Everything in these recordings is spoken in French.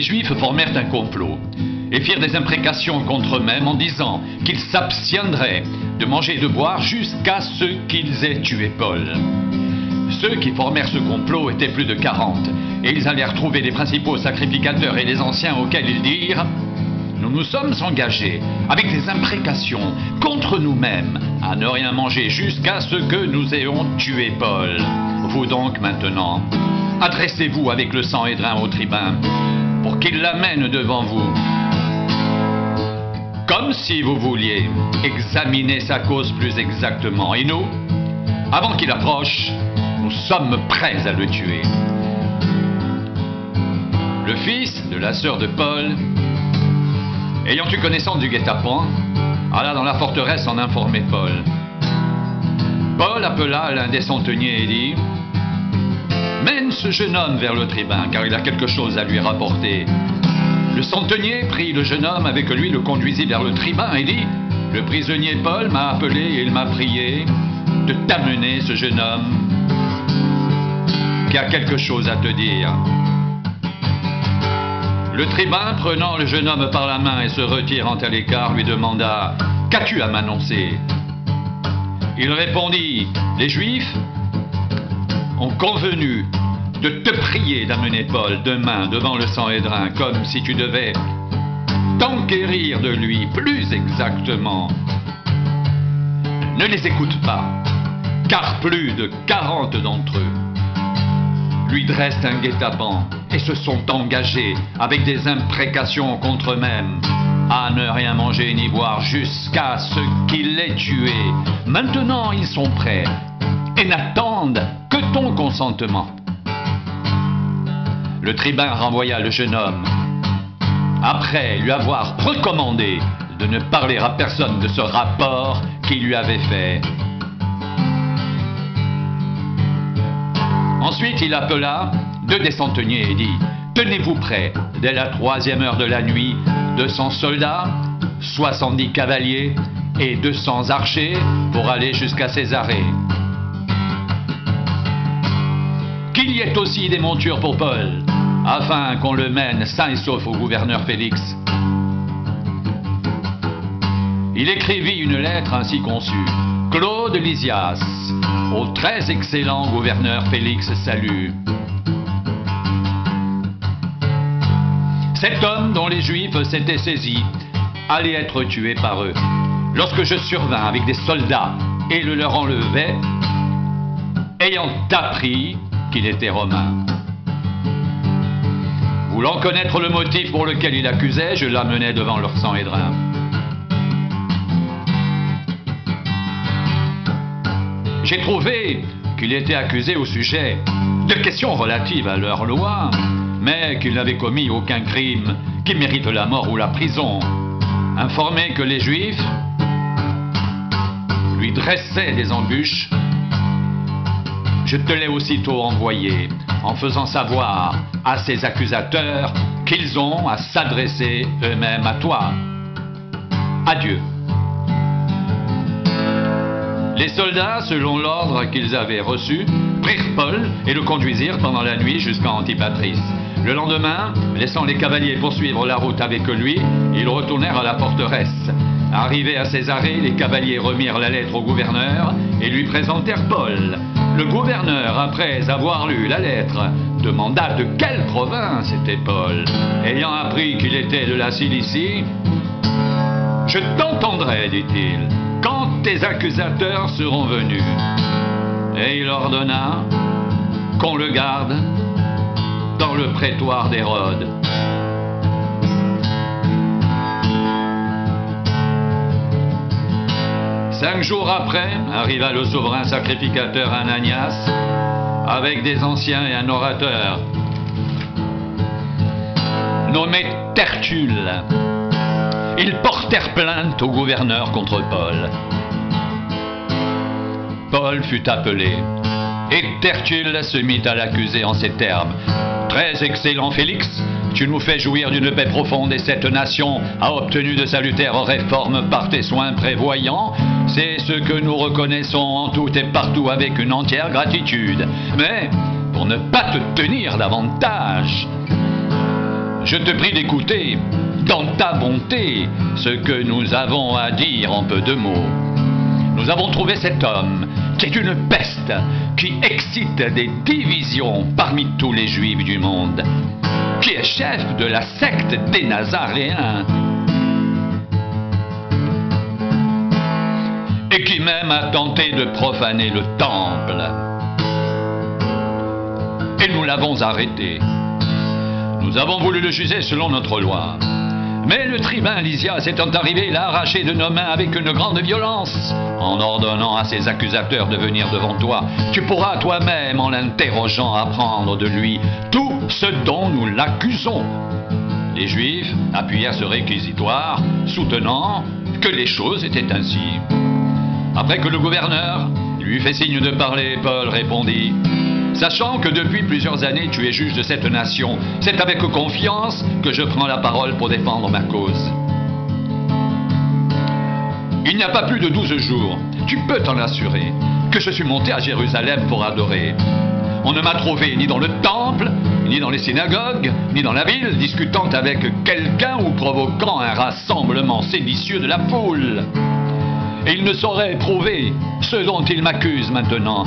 Juifs formèrent un complot et firent des imprécations contre eux-mêmes en disant qu'ils s'abstiendraient de manger et de boire jusqu'à ce qu'ils aient tué Paul. Ceux qui formèrent ce complot étaient plus de 40, et ils allèrent trouver les principaux sacrificateurs et les anciens auxquels ils dirent: nous nous sommes engagés, avec des imprécations contre nous-mêmes, à ne rien manger jusqu'à ce que nous ayons tué Paul. Vous donc maintenant, adressez-vous avec le Sanhédrin au tribun, pour qu'il l'amène devant vous, comme si vous vouliez examiner sa cause plus exactement. Et nous, avant qu'il approche, nous sommes prêts à le tuer. Le fils de la sœur de Paul, ayant eu connaissance du guet-apens, alla dans la forteresse en informer Paul. Paul appela l'un des centeniers et dit: mène ce jeune homme vers le tribun, car il a quelque chose à lui rapporter. Le centenier prit le jeune homme avec lui, le conduisit vers le tribun et dit: le prisonnier Paul m'a appelé et il m'a prié de t'amener ce jeune homme qui a quelque chose à te dire. Le tribun, prenant le jeune homme par la main et se retirant à l'écart, lui demanda: qu'as-tu à m'annoncer? Il répondit: les Juifs ont convenu de te prier d'amener Paul demain devant le Sanhédrin, comme si tu devais t'enquérir de lui plus exactement. Ne les écoute pas, car plus de 40 d'entre eux lui dressent un guet-apens et se sont engagés avec des imprécations contre eux-mêmes à ne rien manger ni boire jusqu'à ce qu'il l'ait tué. Maintenant ils sont prêts et n'attendent que ton consentement. Le tribun renvoya le jeune homme, après lui avoir recommandé de ne parler à personne de ce rapport qu'il lui avait fait. Ensuite, il appela 2 des centeniers et dit: tenez-vous prêts, dès la 3e heure de la nuit, 200 soldats, 70 cavaliers et 200 archers pour aller jusqu'à Césarée. Qu'il y ait aussi des montures pour Paul, afin qu'on le mène sain et sauf au gouverneur Félix. Il écrivit une lettre ainsi conçue: Claude Lysias, au très excellent gouverneur Félix, salut. Cet homme dont les Juifs s'étaient saisis allait être tué par eux. Lorsque je survins avec des soldats et le leur enlevai, ayant appris qu'il était romain. Voulant connaître le motif pour lequel il accusait, je l'amenai devant leur Sanhédrin. J'ai trouvé qu'il était accusé au sujet de questions relatives à leur loi, mais qu'il n'avait commis aucun crime qui mérite la mort ou la prison. Informé que les Juifs lui dressaient des embûches, je te l'ai aussitôt envoyé, en faisant savoir à ces accusateurs qu'ils ont à s'adresser eux-mêmes à toi. Adieu. Les soldats, selon l'ordre qu'ils avaient reçu, prirent Paul et le conduisirent pendant la nuit jusqu'à Antipatris. Le lendemain, laissant les cavaliers poursuivre la route avec lui, ils retournèrent à la forteresse. Arrivés à Césarée, les cavaliers remirent la lettre au gouverneur et lui présentèrent Paul. Le gouverneur, après avoir lu la lettre, demanda de quelle province était Paul. Ayant appris qu'il était de la Cilicie, « Je t'entendrai, dit-il, quand tes accusateurs seront venus. » Et il ordonna qu'on le garde dans le prétoire d'Hérode. Cinq jours après, arriva le souverain sacrificateur Ananias avec des anciens et un orateur nommé Tertulle. Ils portèrent plainte au gouverneur contre Paul. Paul fut appelé et Tertulle se mit à l'accuser en ces termes: « Très excellent Félix, tu nous fais jouir d'une paix profonde et cette nation a obtenu de salutaires réformes par tes soins prévoyants. C'est ce que nous reconnaissons en tout et partout avec une entière gratitude. Mais pour ne pas te tenir davantage, je te prie d'écouter, dans ta bonté, ce que nous avons à dire en peu de mots. Nous avons trouvé cet homme qui est une peste, qui excite des divisions parmi tous les juifs du monde, qui est chef de la secte des Nazaréens, et qui même a tenté de profaner le temple. Et nous l'avons arrêté. Nous avons voulu le juger selon notre loi. Mais le tribun Lysias étant arrivé, l'a arraché de nos mains avec une grande violence, en ordonnant à ses accusateurs de venir devant toi. Tu pourras toi-même, en l'interrogeant, apprendre de lui tout ce dont nous l'accusons. Les Juifs appuyèrent ce réquisitoire, soutenant que les choses étaient ainsi. Après que le gouverneur lui eut fait signe de parler, Paul répondit: sachant que depuis plusieurs années tu es juge de cette nation, c'est avec confiance que je prends la parole pour défendre ma cause. Il n'y a pas plus de 12 jours, tu peux t'en assurer, que je suis monté à Jérusalem pour adorer. On ne m'a trouvé ni dans le temple, ni dans les synagogues, ni dans la ville, discutant avec quelqu'un ou provoquant un rassemblement séditieux de la foule. Et il ne saurait prouver ce dont il m'accuse maintenant.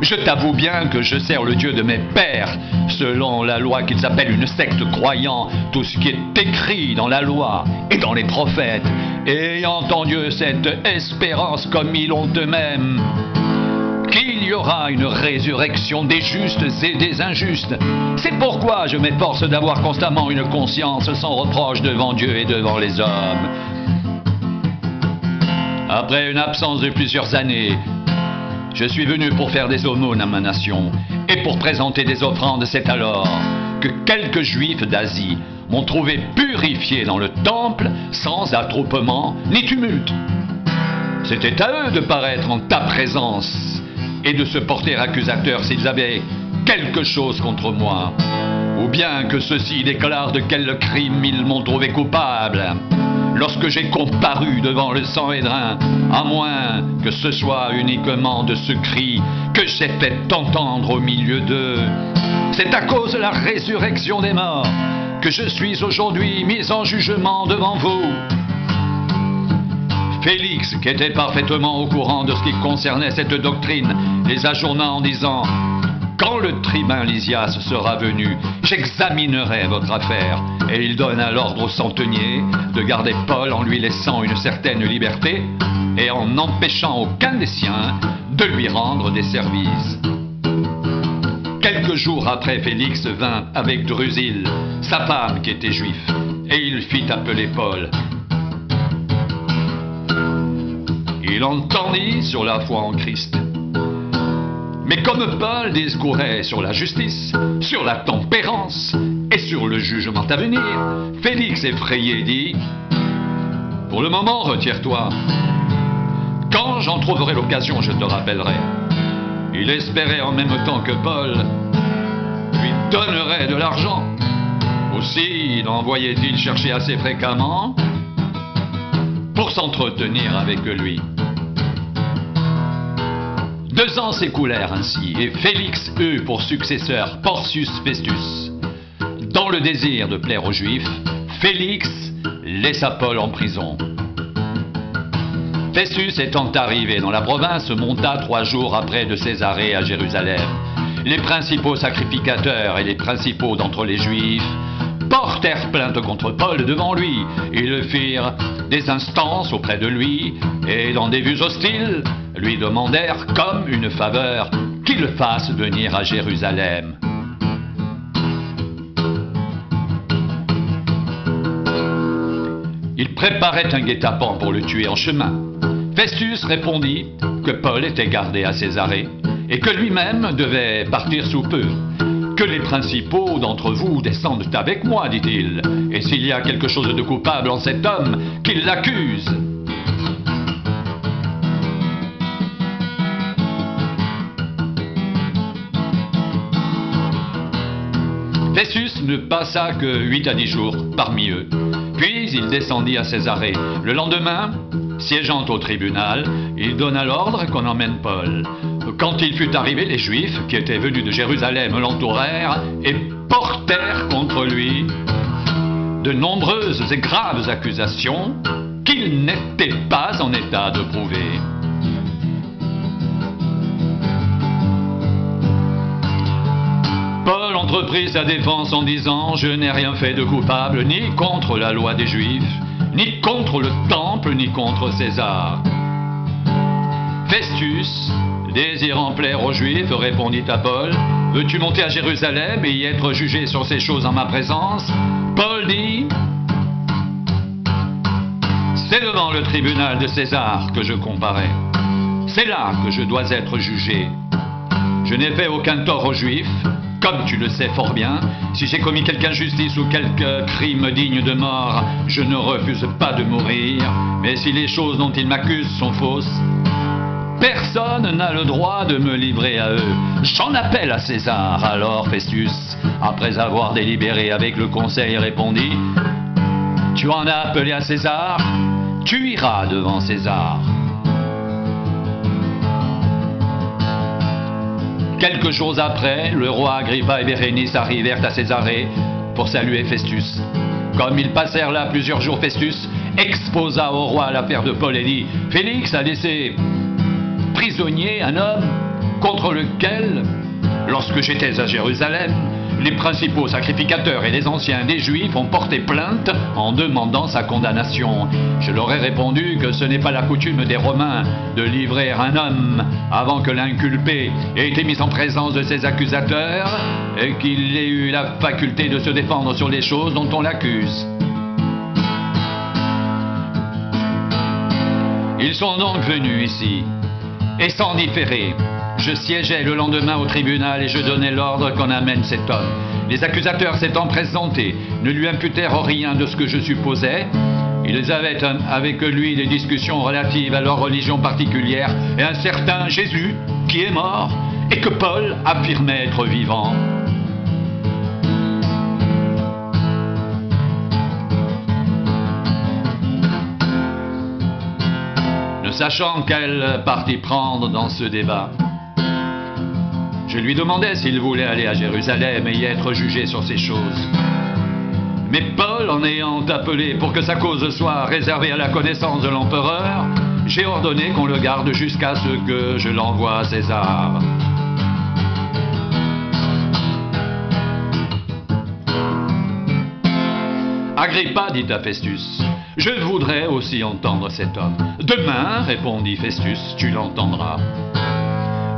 Je t'avoue bien que je sers le Dieu de mes pères, selon la loi qu'ils appellent une secte, croyant tout ce qui est écrit dans la loi et dans les prophètes, et ayant en Dieu cette espérance comme ils l'ont eux-mêmes, qu'il y aura une résurrection des justes et des injustes. C'est pourquoi je m'efforce d'avoir constamment une conscience sans reproche devant Dieu et devant les hommes. Après une absence de plusieurs années, je suis venu pour faire des aumônes à ma nation et pour présenter des offrandes. C'est alors que quelques Juifs d'Asie m'ont trouvé purifié dans le temple sans attroupement ni tumulte. C'était à eux de paraître en ta présence et de se porter accusateurs s'ils avaient quelque chose contre moi, ou bien que ceux-ci déclarent de quel crime ils m'ont trouvé coupable. Lorsque j'ai comparu devant le Sanhédrin, à moins que ce soit uniquement de ce cri que j'ai fait entendre au milieu d'eux, c'est à cause de la résurrection des morts que je suis aujourd'hui mis en jugement devant vous. Félix, qui était parfaitement au courant de ce qui concernait cette doctrine, les ajourna en disant: quand le tribun Lysias sera venu, j'examinerai votre affaire. Et il donna l'ordre au centenier de garder Paul en lui laissant une certaine liberté et en n'empêchant aucun des siens de lui rendre des services. Quelques jours après, Félix vint avec Drusille, sa femme qui était juif, et il fit appeler Paul. Il entendit sur la foi en Christ. Mais comme Paul discourait sur la justice, sur la tempérance et sur le jugement à venir, Félix effrayé dit: pour le moment, retire-toi. Quand j'en trouverai l'occasion, je te rappellerai. Il espérait en même temps que Paul lui donnerait de l'argent. Aussi l'envoyait-il chercher assez fréquemment pour s'entretenir avec lui. 2 ans s'écoulèrent ainsi, et Félix eut pour successeur Porcius Festus. Dans le désir de plaire aux Juifs, Félix laissa Paul en prison. Festus étant arrivé dans la province, monta 3 jours après de Césarée à Jérusalem. Les principaux sacrificateurs et les principaux d'entre les Juifs portèrent plainte contre Paul devant lui. Ils firent des instances auprès de lui, et dans des vues hostiles, lui demandèrent comme une faveur qu'il le fasse venir à Jérusalem. Il préparait un guet-apens pour le tuer en chemin. Festus répondit que Paul était gardé à Césarée et que lui-même devait partir sous peu. Que les principaux d'entre vous descendent avec moi, dit-il, et s'il y a quelque chose de coupable en cet homme, qu'il l'accuse. Festus ne passa que 8 à 10 jours parmi eux. Puis il descendit à Césarée. Le lendemain, siégeant au tribunal, il donna l'ordre qu'on emmène Paul. Quand il fut arrivé, les Juifs, qui étaient venus de Jérusalem, l'entourèrent et portèrent contre lui de nombreuses et graves accusations qu'il n'était pas en état de prouver. Paul entreprit sa défense en disant « Je n'ai rien fait de coupable, ni contre la loi des Juifs, ni contre le temple, ni contre César. » Festus, désirant plaire aux Juifs, répondit à Paul « Veux-tu monter à Jérusalem et y être jugé sur ces choses en ma présence ?» Paul dit « C'est devant le tribunal de César que je comparais. C'est là que je dois être jugé. Je n'ai fait aucun tort aux Juifs, comme tu le sais fort bien. Si j'ai commis quelque injustice ou quelque crime digne de mort, je ne refuse pas de mourir. Mais si les choses dont ils m'accusent sont fausses, personne n'a le droit de me livrer à eux. J'en appelle à César. » Alors Festus, après avoir délibéré avec le conseil, répondit « Tu en as appelé à César, tu iras devant César. » Quelques jours après, le roi Agrippa et Bérénice arrivèrent à Césarée pour saluer Festus. Comme ils passèrent là plusieurs jours, Festus exposa au roi l'affaire de Paul et dit « Félix a laissé prisonnier un homme contre lequel, lorsque j'étais à Jérusalem, les principaux sacrificateurs et les anciens des Juifs ont porté plainte en demandant sa condamnation. Je leur ai répondu que ce n'est pas la coutume des Romains de livrer un homme avant que l'inculpé ait été mis en présence de ses accusateurs et qu'il ait eu la faculté de se défendre sur les choses dont on l'accuse. Ils sont donc venus ici, et sans différer. Je siégeais le lendemain au tribunal et je donnais l'ordre qu'on amène cet homme. Les accusateurs s'étant présentés ne lui imputèrent rien de ce que je supposais. Ils avaient avec lui des discussions relatives à leur religion particulière et un certain Jésus qui est mort et que Paul affirmait être vivant. Ne sachant quel parti prendre dans ce débat, je lui demandais s'il voulait aller à Jérusalem et y être jugé sur ces choses. Mais Paul, en ayant appelé pour que sa cause soit réservée à la connaissance de l'empereur, j'ai ordonné qu'on le garde jusqu'à ce que je l'envoie à César. Agrippa dit à Festus « Je voudrais aussi entendre cet homme. »« Demain, répondit Festus, tu l'entendras. »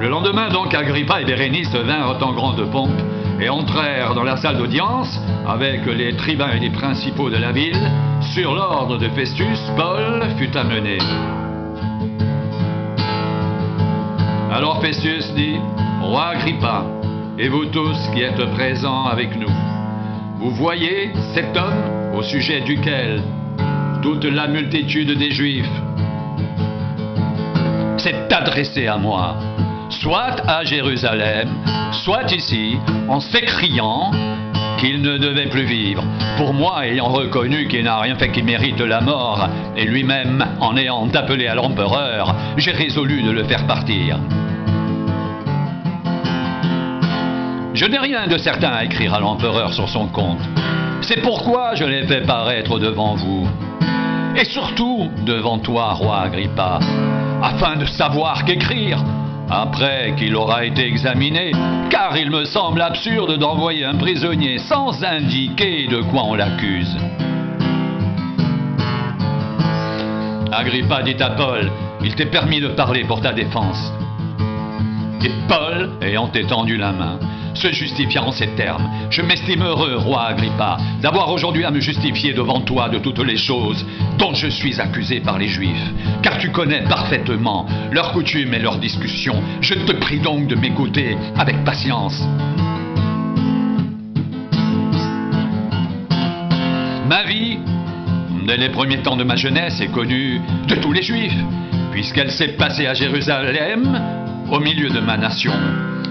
Le lendemain donc, Agrippa et Bérénice vinrent en grande pompe et entrèrent dans la salle d'audience avec les tribuns et les principaux de la ville. Sur l'ordre de Festus, Paul fut amené. Alors Festus dit « Roi Agrippa, et vous tous qui êtes présents avec nous, vous voyez cet homme au sujet duquel toute la multitude des Juifs s'est adressée à moi, soit à Jérusalem, soit ici, en s'écriant qu'il ne devait plus vivre. Pour moi, ayant reconnu qu'il n'a rien fait qui mérite la mort, et lui-même en ayant appelé à l'empereur, j'ai résolu de le faire partir. Je n'ai rien de certain à écrire à l'empereur sur son compte. C'est pourquoi je l'ai fait paraître devant vous, et surtout devant toi, roi Agrippa, afin de savoir qu'écrire après qu'il aura été examiné, car il me semble absurde d'envoyer un prisonnier sans indiquer de quoi on l'accuse. Agrippa dit à Paul, il t'est permis de parler pour ta défense. Et Paul, ayant étendu la main, se justifia en ces termes. Je m'estime heureux, roi Agrippa, d'avoir aujourd'hui à me justifier devant toi de toutes les choses dont je suis accusé par les Juifs, car tu connais parfaitement leurs coutumes et leurs discussions. Je te prie donc de m'écouter avec patience. Ma vie, dès les premiers temps de ma jeunesse, est connue de tous les Juifs, puisqu'elle s'est passée à Jérusalem, au milieu de ma nation.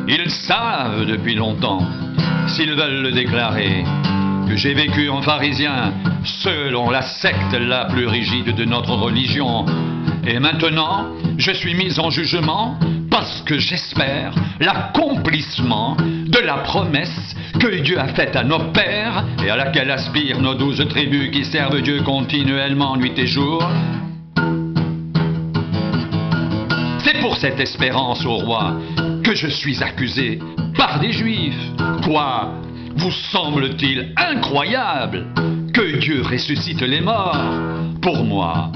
Ils savent depuis longtemps, s'ils veulent le déclarer, que j'ai vécu en pharisien selon la secte la plus rigide de notre religion. Et maintenant, je suis mis en jugement parce que j'espère l'accomplissement de la promesse que Dieu a faite à nos pères et à laquelle aspirent nos 12 tribus qui servent Dieu continuellement nuit et jour. C'est pour cette espérance, ô roi, que je suis accusé par des Juifs. Quoi? Vous semble-t-il incroyable que Dieu ressuscite les morts? Pour moi,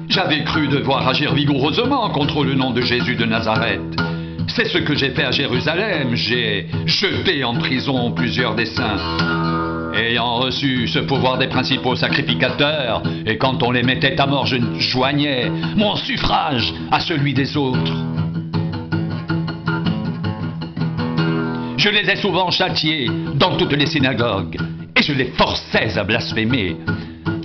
j'avais cru devoir agir vigoureusement contre le nom de Jésus de Nazareth. C'est ce que j'ai fait à Jérusalem. J'ai jeté en prison plusieurs des saints. Ayant reçu ce pouvoir des principaux sacrificateurs, et quand on les mettait à mort, je joignais mon suffrage à celui des autres. Je les ai souvent châtiés dans toutes les synagogues, et je les forçais à blasphémer.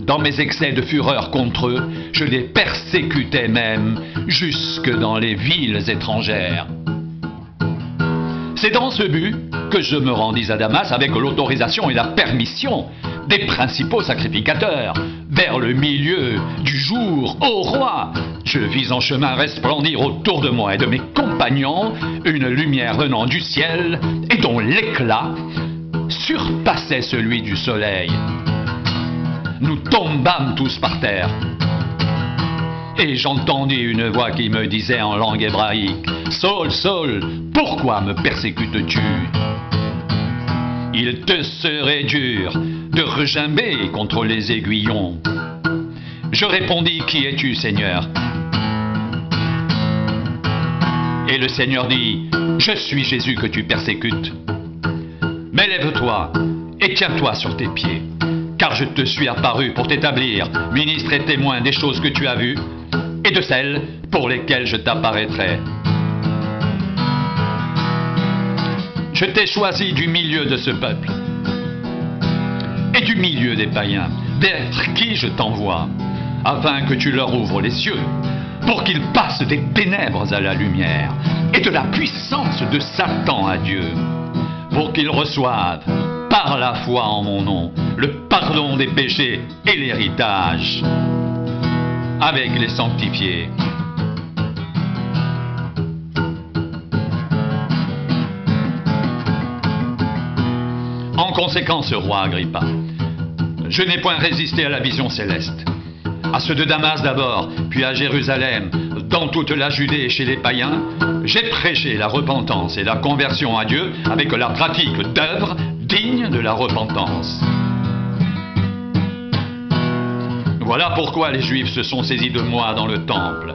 Dans mes excès de fureur contre eux, je les persécutais même jusque dans les villes étrangères. C'est dans ce but que je me rendis à Damas avec l'autorisation et la permission des principaux sacrificateurs. Vers le milieu du jour, ô roi, je vis en chemin resplendir autour de moi et de mes compagnons une lumière venant du ciel et dont l'éclat surpassait celui du soleil. Nous tombâmes tous par terre. Et j'entendis une voix qui me disait en langue hébraïque: « Saul, Saul, pourquoi me persécutes-tu? Il te serait dur de regimber contre les aiguillons. » Je répondis: « Qui es-tu, Seigneur? » Et le Seigneur dit: « Je suis Jésus que tu persécutes. Mais lève-toi et tiens-toi sur tes pieds, car je te suis apparu pour t'établir ministre et témoin des choses que tu as vues et de celles pour lesquelles je t'apparaîtrai. Je t'ai choisi du milieu de ce peuple et du milieu des païens, vers qui je t'envoie, afin que tu leur ouvres les cieux, pour qu'ils passent des ténèbres à la lumière et de la puissance de Satan à Dieu, pour qu'ils reçoivent par la foi en mon nom le pardon des péchés et l'héritage avec les sanctifiés. » En conséquence, roi Agrippa, je n'ai point résisté à la vision céleste. À ceux de Damas d'abord, puis à Jérusalem, dans toute la Judée et chez les païens, j'ai prêché la repentance et la conversion à Dieu avec la pratique d'œuvres dignes de la repentance. Voilà pourquoi les Juifs se sont saisis de moi dans le temple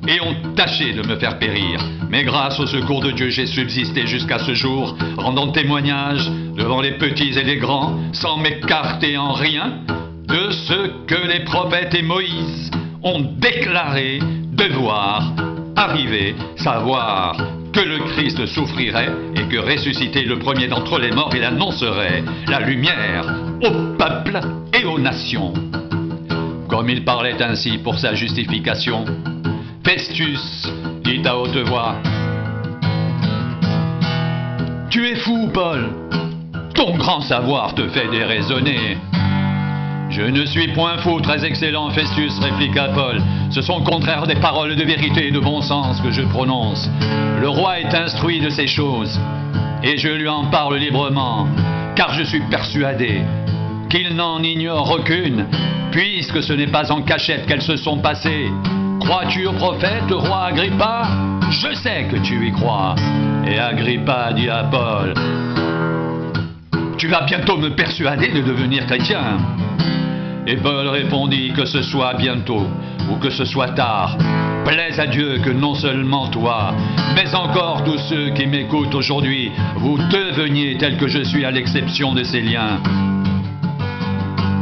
et ont tâché de me faire périr. Mais grâce au secours de Dieu, j'ai subsisté jusqu'à ce jour, rendant témoignage devant les petits et les grands, sans m'écarter en rien de ce que les prophètes et Moïse ont déclaré devoir arriver, savoir que le Christ souffrirait et que ressuscité le premier d'entre les morts, il annoncerait la lumière au peuple et aux nations. Comme il parlait ainsi pour sa justification, Festus dit à haute voix: « Tu es fou, Paul, ton grand savoir te fait déraisonner. » « Je ne suis point fou, très excellent Festus, répliqua Paul. Ce sont au contraire des paroles de vérité et de bon sens que je prononce. Le roi est instruit de ces choses, et je lui en parle librement, car je suis persuadé qu'il n'en ignore aucune, puisque ce n'est pas en cachette qu'elles se sont passées. Crois-tu au prophète, roi Agrippa? Je sais que tu y crois. Et Agrippa dit à Paul: « Tu vas bientôt me persuader de devenir chrétien. » Et Paul répondit: « Que ce soit bientôt ou que ce soit tard, plaise à Dieu que non seulement toi, mais encore tous ceux qui m'écoutent aujourd'hui, vous deveniez tel que je suis à l'exception de ces liens. »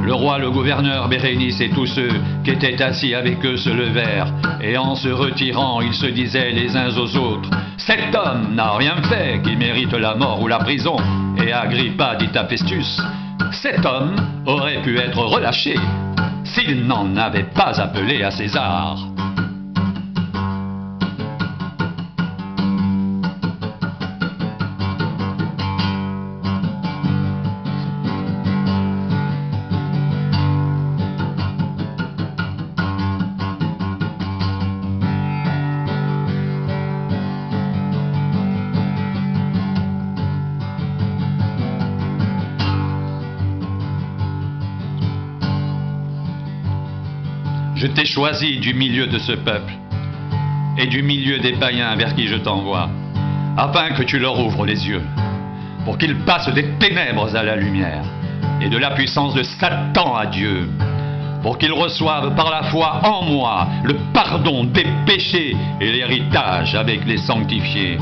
Le roi, le gouverneur, Bérénice et tous ceux qui étaient assis avec eux se levèrent, et en se retirant, ils se disaient les uns aux autres: « Cet homme n'a rien fait qui mérite la mort ou la prison. » Et Agrippa dit à Festus: « Cet homme aurait pu être relâché s'il n'en avait pas appelé à César. » Je t'ai choisi du milieu de ce peuple et du milieu des païens vers qui je t'envoie, afin que tu leur ouvres les yeux, pour qu'ils passent des ténèbres à la lumière et de la puissance de Satan à Dieu, pour qu'ils reçoivent par la foi en moi le pardon des péchés et l'héritage avec les sanctifiés.